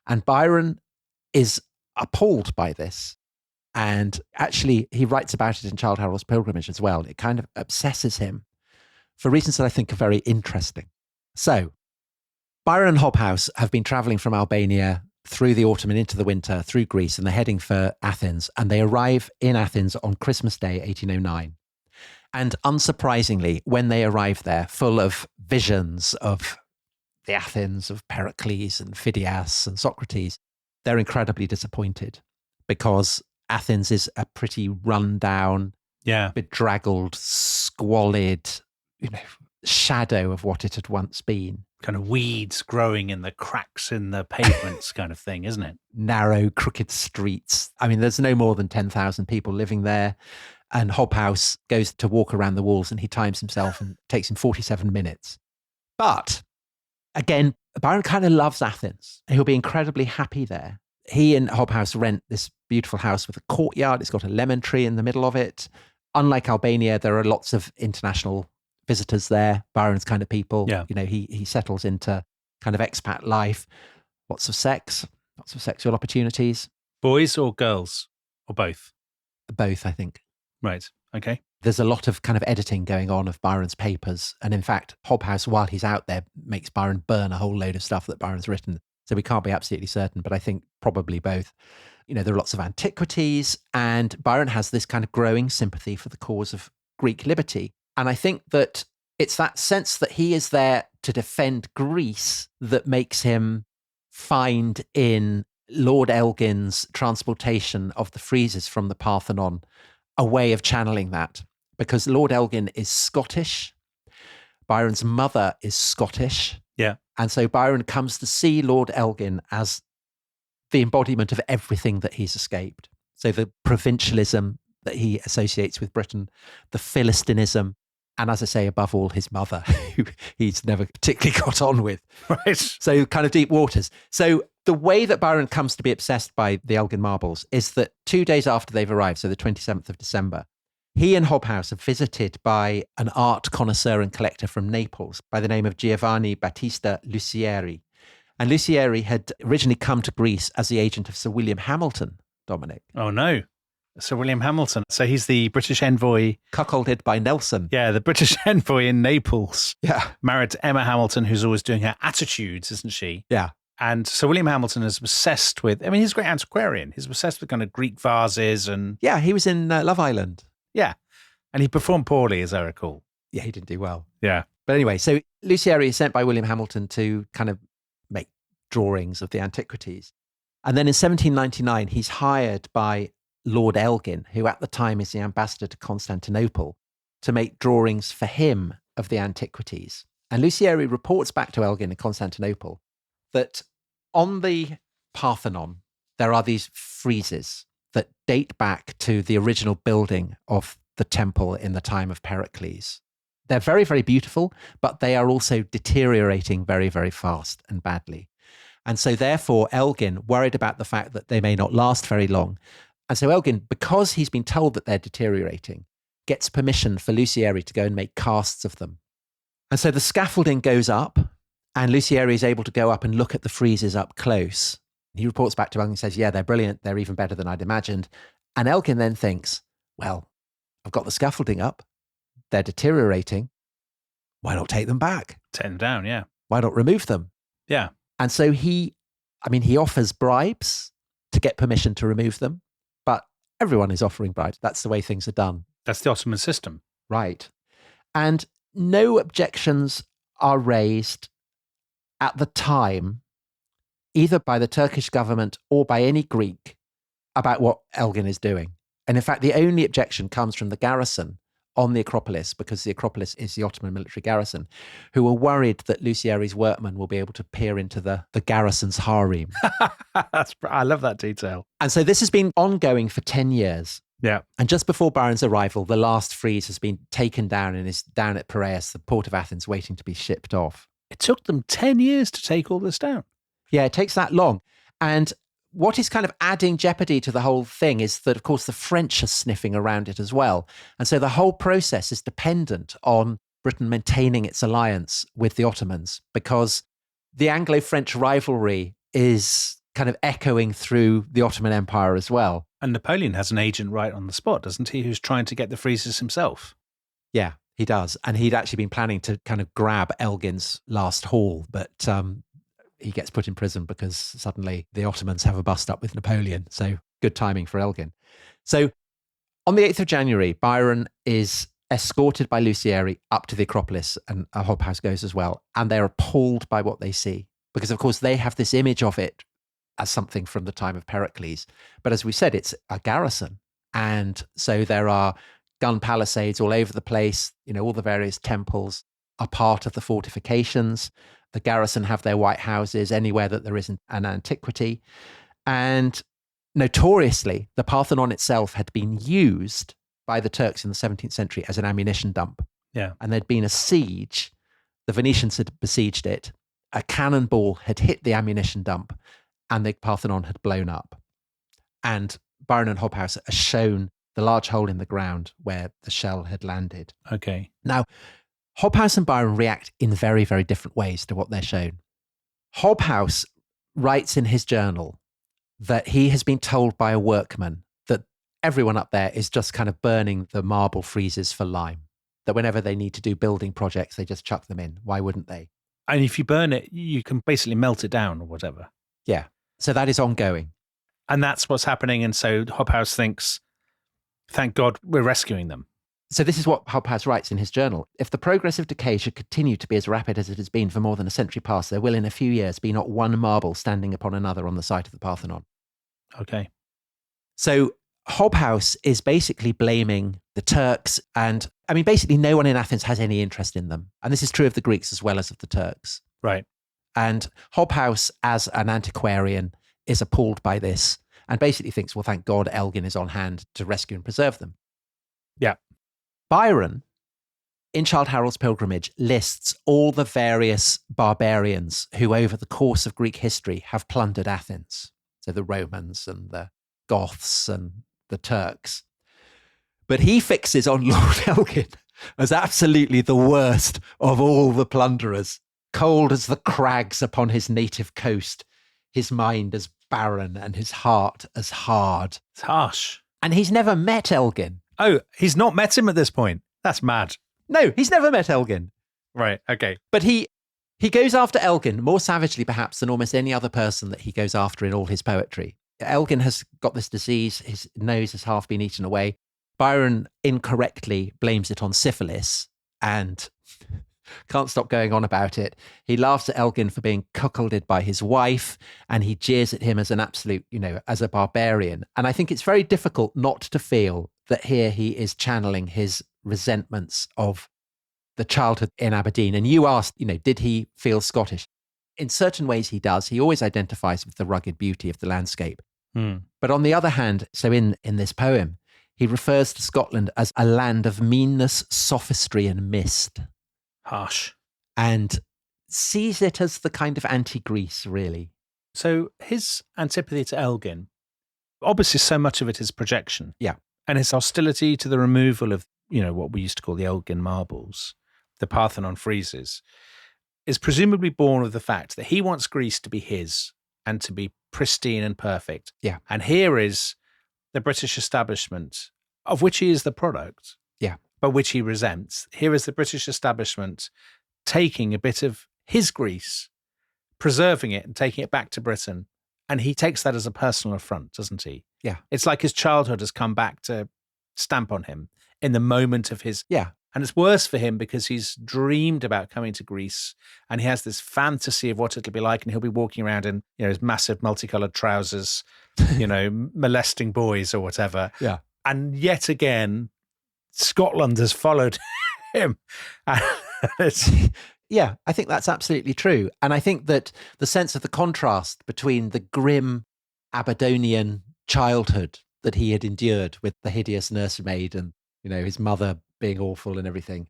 And Byron is appalled by this. And actually, he writes about it in Childe Harold's Pilgrimage as well. It kind of obsesses him for reasons that I think are very interesting. So, Byron and Hobhouse have been traveling from Albania through the autumn and into the winter, through Greece, and they're heading for Athens. And they arrive in Athens on Christmas Day, 1809. And unsurprisingly, when they arrive there, full of visions of the Athens of Pericles and Phidias and Socrates, they're incredibly disappointed because Athens is a pretty run-down, bedraggled, squalid, shadow of what it had once been. Kind of weeds growing in the cracks in the pavements kind of thing, isn't it? Narrow, crooked streets. I mean, there's no more than 10,000 people living there. And Hobhouse goes to walk around the walls and he times himself and takes him 47 minutes. But again, Byron kind of loves Athens and he'll be incredibly happy there. He and Hobhouse rent this beautiful house with a courtyard. It's got a lemon tree in the middle of it. Unlike Albania, there are lots of international visitors there, Byron's kind of people. Yeah. He settles into kind of expat life. Lots of sex, lots of sexual opportunities. Boys or girls or both? Both, I think. Right. Okay. There's a lot of kind of editing going on of Byron's papers. And in fact, Hobhouse, while he's out there, makes Byron burn a whole load of stuff that Byron's written. So we can't be absolutely certain, but I think probably both. There are lots of antiquities, and Byron has this kind of growing sympathy for the cause of Greek liberty. And I think that it's that sense that he is there to defend Greece that makes him find in Lord Elgin's transportation of the friezes from the Parthenon a way of channeling that. Because Lord Elgin is Scottish, Byron's mother is Scottish. Yeah. And so Byron comes to see Lord Elgin as the embodiment of everything that he's escaped. So the provincialism that he associates with Britain, the Philistinism, and as I say, above all, his mother, who he's never particularly got on with. Right. So kind of deep waters. So the way that Byron comes to be obsessed by the Elgin marbles is that 2 days after they've arrived, so the 27th of December, he and Hobhouse are visited by an art connoisseur and collector from Naples by the name of Giovanni Battista Lucieri. And Lucieri had originally come to Greece as the agent of Sir William Hamilton, Dominic. Oh, no. Sir William Hamilton. So he's the British envoy. Cuckolded by Nelson. Yeah, the British envoy in Naples. Yeah. Married to Emma Hamilton, who's always doing her attitudes, isn't she? Yeah. And Sir William Hamilton is obsessed with, he's a great antiquarian. He's obsessed with kind of Greek vases and... Yeah, he was in Love Island. Yeah. And he performed poorly, as I recall. Yeah, he didn't do well. Yeah. But anyway, so Lucieri is sent by William Hamilton to kind of make drawings of the antiquities. And then in 1799, he's hired by Lord Elgin, who at the time is the ambassador to Constantinople, to make drawings for him of the antiquities. And Lucieri reports back to Elgin in Constantinople that on the Parthenon, there are these friezes that date back to the original building of the temple in the time of Pericles. They're very, very beautiful, but they are also deteriorating very, very fast and badly. And so therefore, Elgin, worried about the fact that they may not last very long, and so Elgin, because he's been told that they're deteriorating, gets permission for Lucieri to go and make casts of them. And so the scaffolding goes up, and Lucieri is able to go up and look at the friezes up close. He reports back to Elgin and says, yeah, they're brilliant. They're even better than I'd imagined. And Elgin then thinks, well, I've got the scaffolding up. They're deteriorating. Why not take them back? Take them down, yeah. Why not remove them? Yeah. And so he offers bribes to get permission to remove them, but everyone is offering bribes. That's the way things are done. That's the Ottoman system. Right. And no objections are raised at the time, either by the Turkish government or by any Greek, about what Elgin is doing. And in fact, the only objection comes from the garrison on the Acropolis, because the Acropolis is the Ottoman military garrison, who are worried that Lucieri's workmen will be able to peer into the garrison's harem. I love that detail. And so this has been ongoing for 10 years. Yeah. And just before Byron's arrival, the last frieze has been taken down and is down at Piraeus, the port of Athens, waiting to be shipped off. It took them 10 years to take all this down. Yeah, it takes that long. And what is kind of adding jeopardy to the whole thing is that, of course, the French are sniffing around it as well. And so the whole process is dependent on Britain maintaining its alliance with the Ottomans, because the Anglo-French rivalry is kind of echoing through the Ottoman Empire as well. And Napoleon has an agent right on the spot, doesn't he, who's trying to get the friezes himself? Yeah, he does. And he'd actually been planning to kind of grab Elgin's last haul, but he gets put in prison because suddenly the Ottomans have a bust up with Napoleon. So good timing for Elgin. So on the 8th of January, Byron is escorted by Lucieri up to the Acropolis, and Hobhouse goes as well. And they're appalled by what they see because, of course, they have this image of it as something from the time of Pericles. But as we said, it's a garrison. And so there are gun palisades all over the place. All the various temples are part of the fortifications. The garrison have their white houses anywhere that there isn't an antiquity. And notoriously, the Parthenon itself had been used by the Turks in the 17th century as an ammunition dump. Yeah. And there'd been a siege. The Venetians had besieged it. A cannonball had hit the ammunition dump and the Parthenon had blown up. And Byron and Hobhouse are shown the large hole in the ground where the shell had landed. Okay. Now, Hobhouse and Byron react in very, very different ways to what they're shown. Hobhouse writes in his journal that he has been told by a workman that everyone up there is just kind of burning the marble friezes for lime, that whenever they need to do building projects, they just chuck them in. Why wouldn't they? And if you burn it, you can basically melt it down or whatever. Yeah. So that is ongoing. And that's what's happening. And so Hobhouse thinks, thank God we're rescuing them. So this is what Hobhouse writes in his journal. If the progress of decay should continue to be as rapid as it has been for more than a century past, there will in a few years be not one marble standing upon another on the site of the Parthenon. Okay. So Hobhouse is basically blaming the Turks. And I mean, basically no one in Athens has any interest in them. And this is true of the Greeks as well as of the Turks. Right. And Hobhouse, as an antiquarian, is appalled by this and basically thinks, well, thank God Elgin is on hand to rescue and preserve them. Yeah. Byron, in Childe Harold's Pilgrimage, lists all the various barbarians who over the course of Greek history have plundered Athens. So the Romans and the Goths and the Turks. But he fixes on Lord Elgin as absolutely the worst of all the plunderers. Cold as the crags upon his native coast, his mind as barren and his heart as hard. It's harsh. And he's never met Elgin. Oh, he's not met him at this point. That's mad. No, he's never met Elgin. Right. Okay. But he goes after Elgin more savagely perhaps than almost any other person that he goes after in all his poetry. Elgin has got this disease. His nose has half been eaten away. Byron incorrectly blames it on syphilis and can't stop going on about it. He laughs at Elgin for being cuckolded by his wife, and he jeers at him as an absolute, as a barbarian. And I think it's very difficult not to feel that here he is channeling his resentments of the childhood in Aberdeen. And you asked, did he feel Scottish? In certain ways he does. He always identifies with the rugged beauty of the landscape. But on the other hand, so in this poem, he refers to Scotland as a land of meanness, sophistry, and mist. Harsh. And sees it as the kind of anti-Greece, really. So his antipathy to Elgin, obviously so much of it is projection. Yeah. And his hostility to the removal of, what we used to call the Elgin marbles, the Parthenon friezes, is presumably born of the fact that he wants Greece to be his and to be pristine and perfect. Yeah. And here is the British establishment, of which he is the product. Yeah. But which he resents. Here is the British establishment taking a bit of his Greece, preserving it and taking it back to Britain. And he takes that as a personal affront, doesn't he? Yeah. It's like his childhood has come back to stamp on him in the moment of his... Yeah. And it's worse for him because he's dreamed about coming to Greece and he has this fantasy of what it'll be like, and he'll be walking around in, his massive multicolored trousers, molesting boys or whatever. Yeah. And yet again, Scotland has followed him. Yeah, I think that's absolutely true. And I think that the sense of the contrast between the grim Aberdonian childhood that he had endured with the hideous nursemaid and, his mother being awful and everything,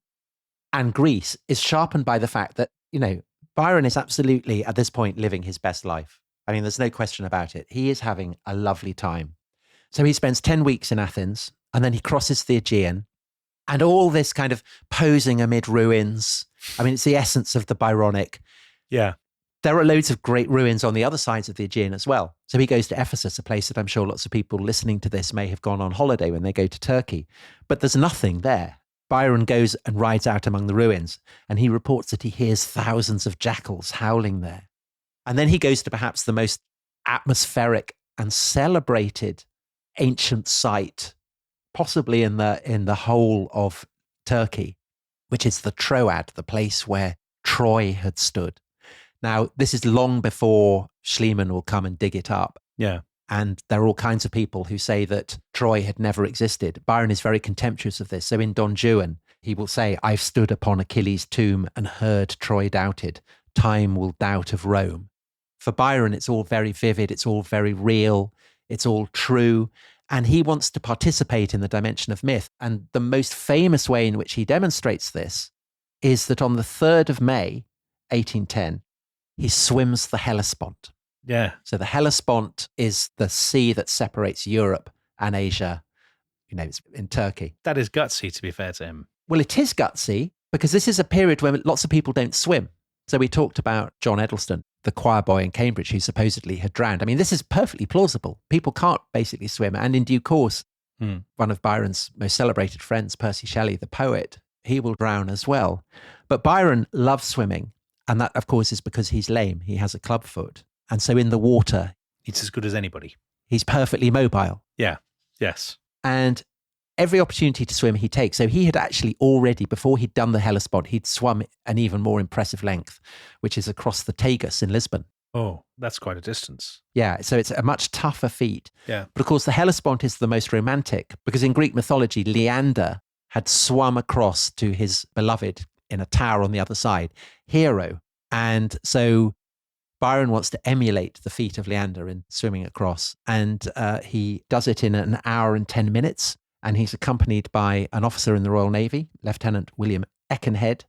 and Greece is sharpened by the fact that, Byron is absolutely at this point living his best life. I mean, there's no question about it. He is having a lovely time. So he spends 10 weeks in Athens and then he crosses the Aegean. And all this kind of posing amid ruins. I mean, it's the essence of the Byronic. Yeah. There are loads of great ruins on the other sides of the Aegean as well. So he goes to Ephesus, a place that I'm sure lots of people listening to this may have gone on holiday when they go to Turkey. But there's nothing there. Byron goes and rides out among the ruins, and he reports that he hears thousands of jackals howling there. And then he goes to perhaps the most atmospheric and celebrated ancient site, possibly in the whole of Turkey, which is the Troad, the place where Troy had stood. Now, this is long before Schliemann will come and dig it up. Yeah. And there are all kinds of people who say that Troy had never existed. Byron is very contemptuous of this. So in Don Juan, he will say, I've stood upon Achilles' tomb and heard Troy doubted. Time will doubt of Rome. For Byron, it's all very vivid. It's all very real. It's all true. And he wants to participate in the dimension of myth. And the most famous way in which he demonstrates this is that on the 3rd of May, 1810, he swims the Hellespont. Yeah. So the Hellespont is the sea that separates Europe and Asia, it's in Turkey. That is gutsy, to be fair to him. Well, it is gutsy because this is a period where lots of people don't swim. So we talked about John Edelston, the choir boy in Cambridge who supposedly had drowned. I mean, this is perfectly plausible. People can't basically swim. And in due course, one of Byron's most celebrated friends, Percy Shelley, the poet, he will drown as well. But Byron loves swimming. And that, of course, is because he's lame. He has a club foot. And so in the water, It's as good as anybody. he's perfectly mobile. Yeah. Yes. And every opportunity to swim he takes. So he had actually already, before he'd done the Hellespont, he'd swum an even more impressive length, which is across the Tagus in Lisbon. Oh, that's quite a distance. Yeah, so it's a much tougher feat. Yeah. But of course, the Hellespont is the most romantic because in Greek mythology, Leander had swum across to his beloved in a tower on the other side, Hero. And so Byron wants to emulate the feat of Leander in swimming across. And he does it in an hour and 10 minutes. And he's accompanied by an officer in the Royal Navy, Lieutenant William Eckenhead.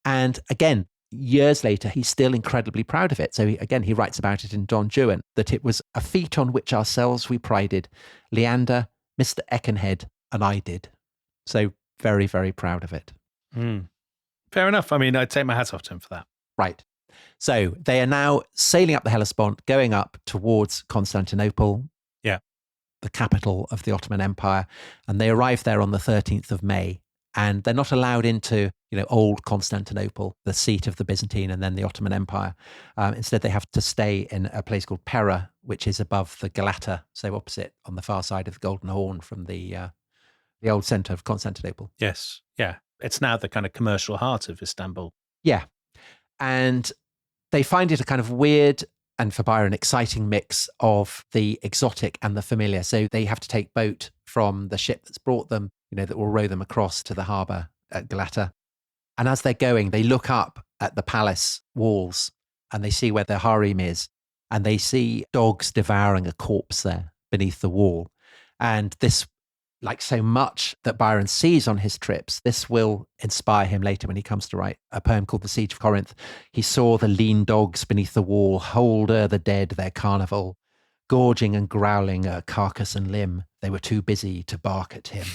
And again, years later, he's still incredibly proud of it. So he writes about it in Don Juan, that it was a feat on which ourselves we prided. Leander, Mr. Eckenhead, and I did. So very, very proud of it. Fair enough. I mean, I'd take my hat off to him for that. Right. So they are now sailing up the Hellespont, going up towards Constantinople, the capital of the Ottoman Empire. And they arrive there on the 13th of May. And they're not allowed into, old Constantinople, the seat of the Byzantine and then the Ottoman Empire. Instead, they have to stay in a place called Pera, which is above the Galata, so opposite on the far side of the Golden Horn from the old centre of Constantinople. Yes. Yeah. It's now the kind of commercial heart of Istanbul. Yeah. And they find it a kind of weird and, for Byron, exciting mix of the exotic and the familiar. So they have to take boat from the ship that's brought them, that will row them across to the harbour at Galata. And as they're going, they look up at the palace walls and they see where the harem is. And they see dogs devouring a corpse there beneath the wall. And this, like so much that Byron sees on his trips, this will inspire him later when he comes to write a poem called The Siege of Corinth. He saw the lean dogs beneath the wall, hold o'er the dead their carnival, gorging and growling at carcass and limb. They were too busy to bark at him.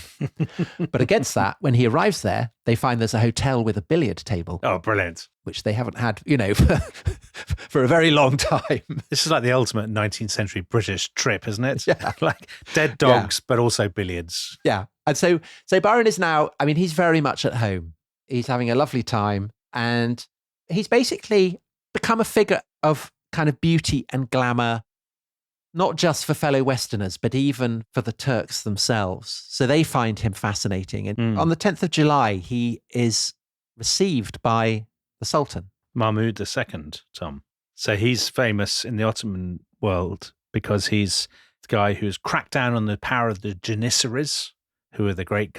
But against that, when he arrives there, they find there's a hotel with a billiard table. Oh, brilliant. Which they haven't had, for a very long time. This is like the ultimate 19th century British trip, isn't it? Yeah. Like dead dogs, but also billiards. Yeah. And so Byron is now, he's very much at home. He's having a lovely time. And he's basically become a figure of kind of beauty and glamour, not just for fellow Westerners, but even for the Turks themselves. So they find him fascinating. And on the 10th of July, he is received by the Sultan. Mahmud II, Tom. So he's famous in the Ottoman world because he's the guy who's cracked down on the power of the Janissaries, who are the great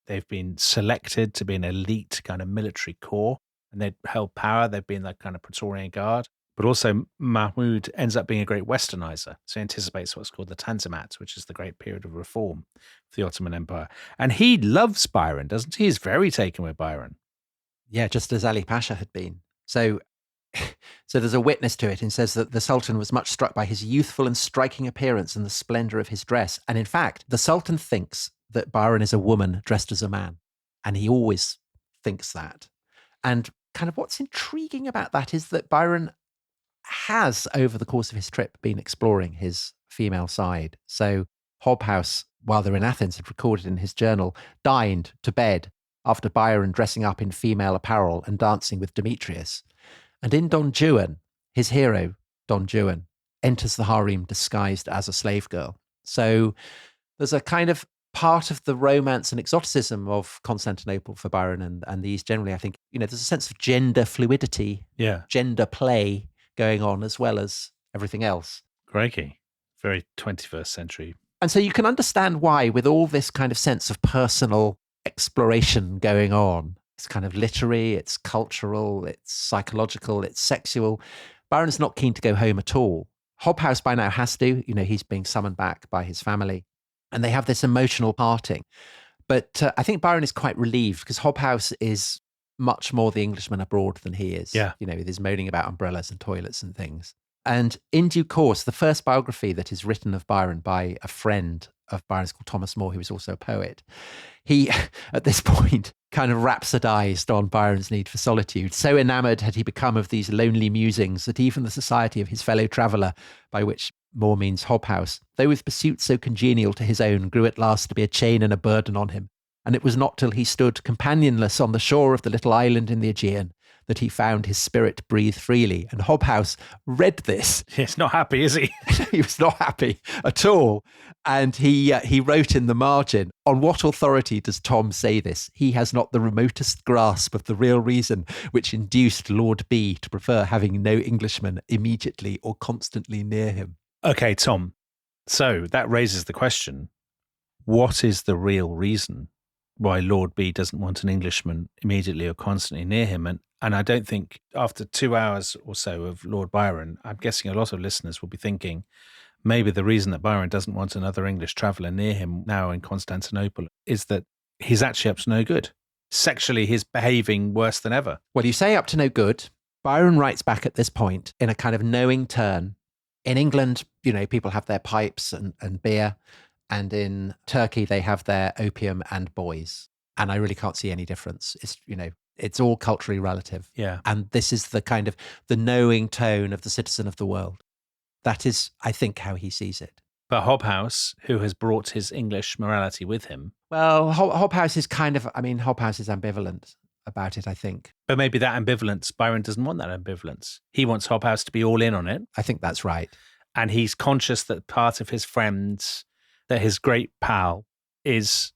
they've been selected to be an elite kind of military corps, and they've held power. They've been that kind of Praetorian Guard. But also Mahmud ends up being a great westernizer. So he anticipates what's called the Tanzimat, which is the great period of reform for the Ottoman Empire. And he loves Byron, doesn't he? He's very taken with Byron. Yeah, just as Ali Pasha had been. So there's a witness to it and says that the Sultan was much struck by his youthful and striking appearance and the splendor of his dress. And in fact, the Sultan thinks that Byron is a woman dressed as a man. And he always thinks that. And kind of what's intriguing about that is that Byron has, over the course of his trip, been exploring his female side. So Hobhouse, while they're in Athens, had recorded in his journal, dined to bed after Byron dressing up in female apparel and dancing with Demetrius. And in Don Juan, his hero, Don Juan, enters the harem disguised as a slave girl. So there's a kind of part of the romance and exoticism of Constantinople for Byron and the East generally. I think, there's a sense of gender fluidity, gender play going on as well as everything else. Crikey. Very 21st century. And so you can understand why, with all this kind of sense of personal exploration going on, it's kind of literary, it's cultural, it's psychological, it's sexual, Byron's not keen to go home at all. Hobhouse by now has to, he's being summoned back by his family, and they have this emotional parting. But I think Byron is quite relieved because Hobhouse is much more the Englishman abroad than he is, with his moaning about umbrellas and toilets and things. And in due course, the first biography that is written of Byron by a friend of Byron's called Thomas More, who was also a poet, he, at this point, kind of rhapsodized on Byron's need for solitude. So enamored had he become of these lonely musings that even the society of his fellow traveller, by which More means Hobhouse, though with pursuits so congenial to his own, grew at last to be a chain and a burden on him. And it was not till he stood companionless on the shore of the little island in the Aegean that he found his spirit breathe freely. And Hobhouse read this. He's not happy, is he? He was not happy at all. And he wrote in the margin, on what authority does Tom say this? He has not the remotest grasp of the real reason which induced Lord B to prefer having no Englishman immediately or constantly near him. Okay, Tom. So that raises the question, what is the real reason why Lord B doesn't want an Englishman immediately or constantly near him? And I don't think after 2 hours or so of Lord Byron, I'm guessing a lot of listeners will be thinking maybe the reason that Byron doesn't want another English traveller near him now in Constantinople is that he's actually up to no good. Sexually, he's behaving worse than ever. Well, you say up to no good. Byron writes back at this point in a kind of knowing turn. In England, people have their pipes and beer. And in Turkey, they have their opium and boys. And I really can't see any difference. It's all culturally relative. Yeah. And this is the kind of the knowing tone of the citizen of the world. That is, I think, how he sees it. But Hobhouse, who has brought his English morality with him. Well, Hobhouse is Hobhouse is ambivalent about it, I think. But maybe that ambivalence, Byron doesn't want that ambivalence. He wants Hobhouse to be all in on it. I think that's right. And he's conscious that part of his friends, that his great pal is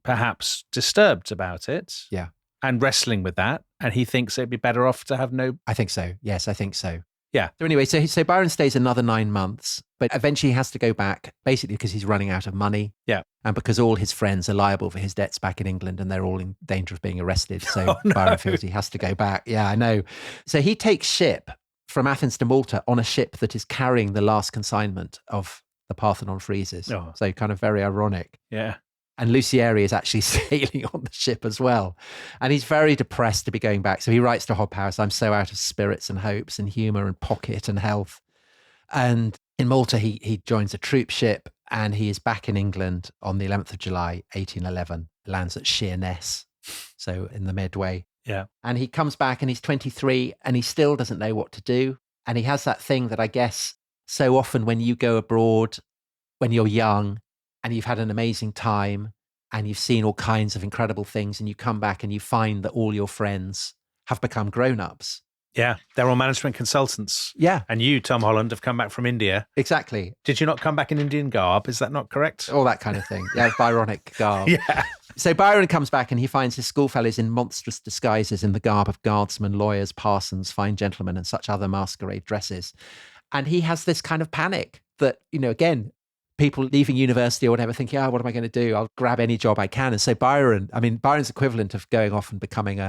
perhaps disturbed about it. Yeah. And wrestling with that. And he thinks it'd be better off to have no... I think so. Yes, I think so. Yeah. So anyway, so Byron stays another 9 months, but eventually he has to go back, basically because he's running out of money. Yeah. And because all his friends are liable for his debts back in England and they're all in danger of being arrested. So Byron feels he has to go back. Yeah, I know. So he takes ship from Athens to Malta on a ship that is carrying the last consignment of the Parthenon friezes. Oh. So kind of very ironic. Yeah. And Lucieri is actually sailing on the ship as well. And he's very depressed to be going back. So he writes to Hobhouse, I'm so out of spirits and hopes and humour and pocket and health. And in Malta, he joins a troop ship and he is back in England on the 11th of July, 1811, lands at Sheerness, so in the Medway. Yeah. And he comes back and he's 23 and he still doesn't know what to do. And he has that thing that I guess so often when you go abroad, when you're young, and you've had an amazing time and you've seen all kinds of incredible things and you come back and you find that all your friends have become grown-ups. Yeah, they're all management consultants. Yeah. And you, Tom Holland, have come back from India. Exactly. Did you not come back in Indian garb? Is that not correct? All that kind of thing. Yeah, Byronic garb. Yeah. So Byron comes back and he finds his schoolfellows in monstrous disguises in the garb of guardsmen, lawyers, parsons, fine gentlemen, and such other masquerade dresses. And he has this kind of panic that, again, people leaving university or whatever thinking, what am I going to do? I'll grab any job I can. And so Byron's equivalent of going off and becoming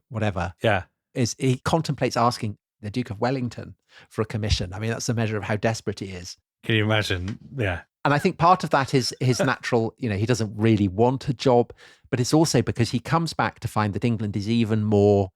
whatever. Yeah. Is he contemplates asking the Duke of Wellington for a commission. I mean, that's a measure of how desperate he is. Can you imagine? Yeah. And I think part of that is his natural, he doesn't really want a job, but it's also because he comes back to find that England is even more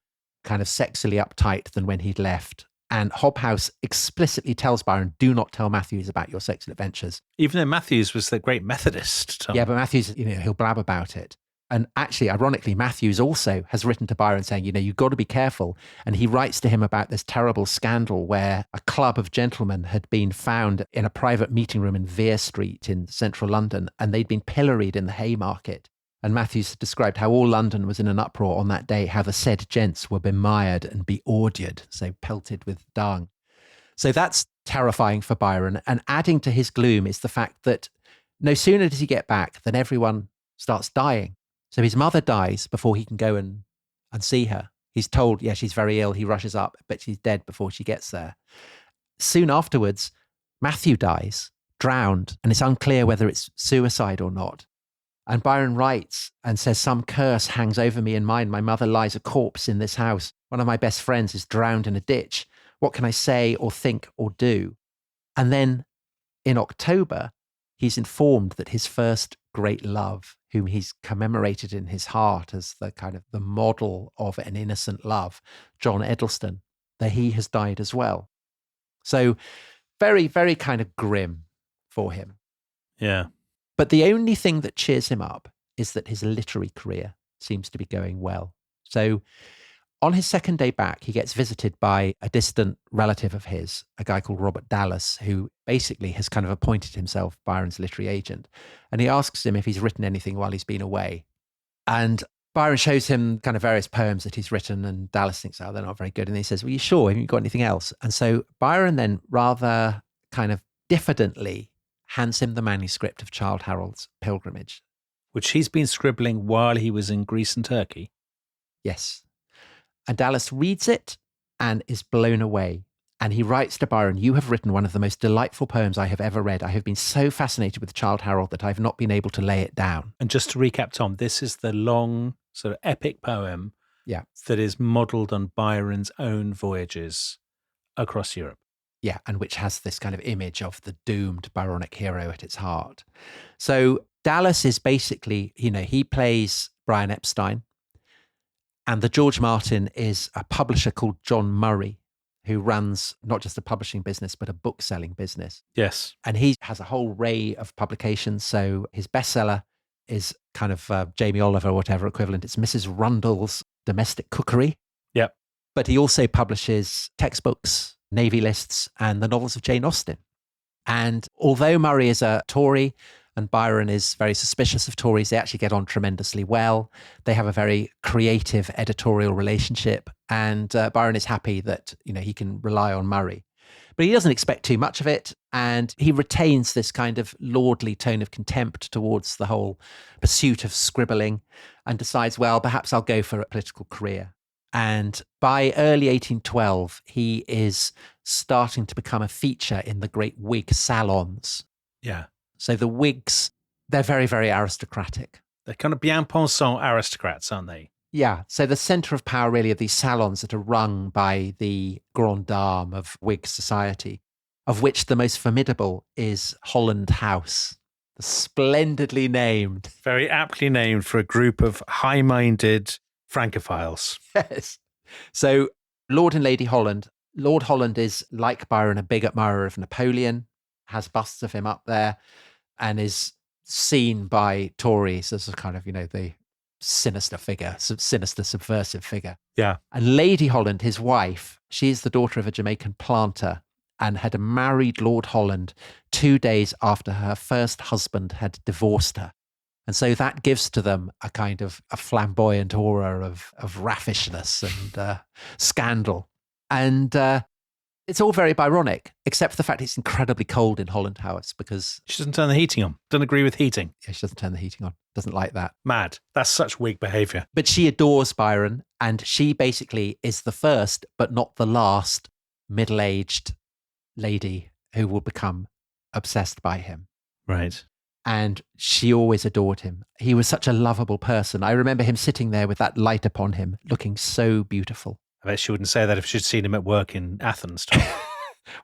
kind of sexily uptight than when he'd left. And Hobhouse explicitly tells Byron, do not tell Matthews about your sexual adventures. Even though Matthews was the great Methodist, Tom. Yeah, but Matthews, he'll blab about it. And actually, ironically, Matthews also has written to Byron saying, you've got to be careful. And he writes to him about this terrible scandal where a club of gentlemen had been found in a private meeting room in Vere Street in central London, and they'd been pilloried in the Haymarket. And Matthews described how all London was in an uproar on that day, how the said gents were bemired and beorded, so pelted with dung. So that's terrifying for Byron. And adding to his gloom is the fact that no sooner does he get back than everyone starts dying. So his mother dies before he can go and see her. He's told, yeah, she's very ill. He rushes up, but she's dead before she gets there. Soon afterwards, Matthew dies, drowned, and it's unclear whether it's suicide or not. And Byron writes and says, some curse hangs over me and mine. My mother lies a corpse in this house. One of my best friends is drowned in a ditch. What can I say or think or do? And then in October, he's informed that his first great love, whom he's commemorated in his heart as the kind of the model of an innocent love, John Edelston, that he has died as well. So very, very kind of grim for him. Yeah. But the only thing that cheers him up is that his literary career seems to be going well. So on his second day back, he gets visited by a distant relative of his, a guy called Robert Dallas, who basically has kind of appointed himself Byron's literary agent. And he asks him if he's written anything while he's been away. And Byron shows him kind of various poems that he's written, and Dallas thinks, oh, they're not very good. And he says, well, you sure? Have you got anything else? And so Byron then rather kind of diffidently hands him the manuscript of Childe Harold's Pilgrimage. Which he's been scribbling while he was in Greece and Turkey. Yes. And Dallas reads it and is blown away. And he writes to Byron, you have written one of the most delightful poems I have ever read. I have been so fascinated with Childe Harold that I have not been able to lay it down. And just to recap, Tom, this is the long sort of epic poem that is modelled on Byron's own voyages across Europe. Yeah, and which has this kind of image of the doomed Byronic hero at its heart. So Dallas is basically, he plays Brian Epstein. And the George Martin is a publisher called John Murray, who runs not just a publishing business, but a book-selling business. Yes. And he has a whole array of publications. So his bestseller is kind of Jamie Oliver or whatever equivalent. It's Mrs. Rundle's Domestic Cookery. Yep. But he also publishes textbooks, Navy lists, and the novels of Jane Austen. And although Murray is a Tory and Byron is very suspicious of Tories, they actually get on tremendously well. They have a very creative editorial relationship, and Byron is happy that he can rely on Murray. But he doesn't expect too much of it, and he retains this kind of lordly tone of contempt towards the whole pursuit of scribbling, and decides, well, perhaps I'll go for a political career. And by early 1812, he is starting to become a feature in the great Whig salons. Yeah. So the Whigs, they're very, very aristocratic. They're kind of bien pensant aristocrats, aren't they? Yeah. So the centre of power really are these salons that are run by the grand dame of Whig society, of which the most formidable is Holland House, splendidly named. Very aptly named for a group of high-minded Francophiles. Yes. So Lord and Lady Holland. Lord Holland is, like Byron, a big admirer of Napoleon, has busts of him up there, and is seen by Tories as a kind of, the sinister figure, sinister subversive figure. Yeah. And Lady Holland, his wife, she's the daughter of a Jamaican planter and had married Lord Holland 2 days after her first husband had divorced her. And so that gives to them a kind of a flamboyant aura of raffishness and scandal. And it's all very Byronic, except for the fact it's incredibly cold in Holland House because... She doesn't turn the heating on. Doesn't agree with heating. Yeah, she doesn't turn the heating on. Doesn't like that. Mad. That's such Whig behaviour. But she adores Byron, and she basically is the first, but not the last, middle-aged lady who will become obsessed by him. Right. And she always adored him. He was such a lovable person. I remember him sitting there with that light upon him, looking so beautiful. I bet she wouldn't say that if she'd seen him at work in Athens.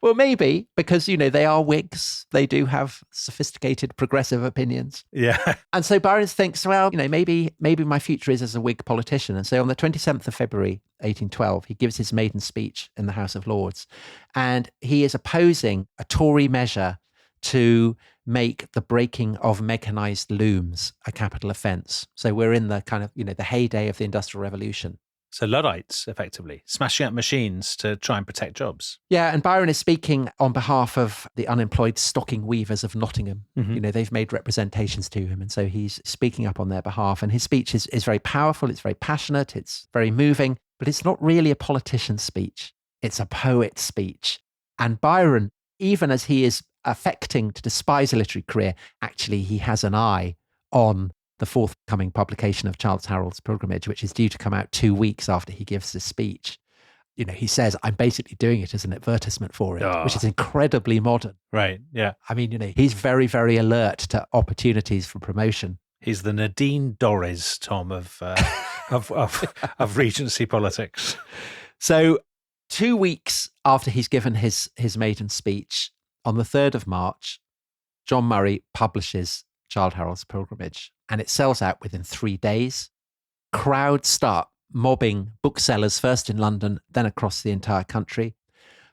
Well, maybe, because, they are Whigs. They do have sophisticated, progressive opinions. Yeah. And so Byron thinks, well, maybe my future is as a Whig politician. And so on the 27th of February, 1812, he gives his maiden speech in the House of Lords. And he is opposing a Tory measure to make the breaking of mechanized looms a capital offence. So we're in the kind of, the heyday of the Industrial Revolution. So Luddites, effectively, smashing up machines to try and protect jobs. Yeah, and Byron is speaking on behalf of the unemployed stocking weavers of Nottingham. Mm-hmm. They've made representations to him, and so he's speaking up on their behalf. And his speech is very powerful, it's very passionate, it's very moving, but it's not really a politician's speech. It's a poet's speech. And Byron, even as he is affecting to despise a literary career, actually he has an eye on the forthcoming publication of Childe Harold's Pilgrimage, which is due to come out 2 weeks after he gives his speech. You know, he says, I'm basically doing it as an advertisement for it, which is incredibly modern. Right, yeah. I mean, you know, he's very, very alert to opportunities for promotion. He's the Nadine Dorries, Tom, of Regency politics. So 2 weeks after he's given his maiden speech, on the 3rd of March, John Murray publishes Childe Harold's Pilgrimage, and it sells out within 3 days. Crowds start mobbing booksellers, first in London, then across the entire country.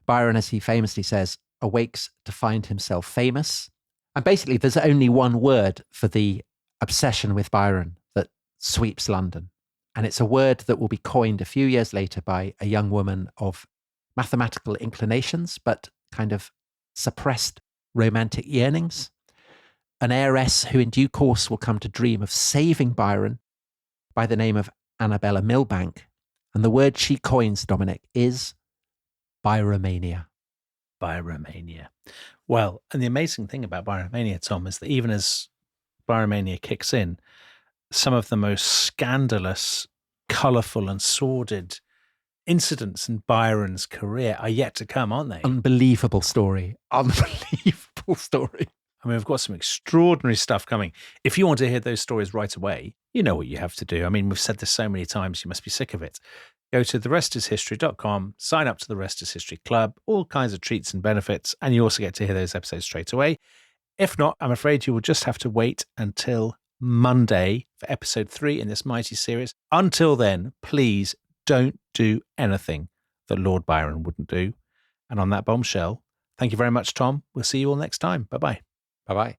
Byron, as he famously says, awakes to find himself famous. And basically, there's only one word for the obsession with Byron that sweeps London. And it's a word that will be coined a few years later by a young woman of mathematical inclinations, but kind of suppressed romantic yearnings. An heiress who in due course will come to dream of saving Byron, by the name of Annabella Milbank. And the word she coins, Dominic, is Byromania. Byromania. Well, and the amazing thing about Byromania, Tom, is that even as Byromania kicks in, some of the most scandalous, colourful and sordid incidents in Byron's career are yet to come, aren't they? Unbelievable story. Unbelievable story. I mean, we've got some extraordinary stuff coming. If you want to hear those stories right away, you know what you have to do. I mean, we've said this so many times, you must be sick of it. Go to therestishistory.com, sign up to the Rest is History Club, all kinds of treats and benefits, and you also get to hear those episodes straight away. If not, I'm afraid you will just have to wait until Monday for episode 3 in this mighty series. Until then, please don't do anything that Lord Byron wouldn't do. And on that bombshell, thank you very much, Tom. We'll see you all next time. Bye-bye. Bye-bye.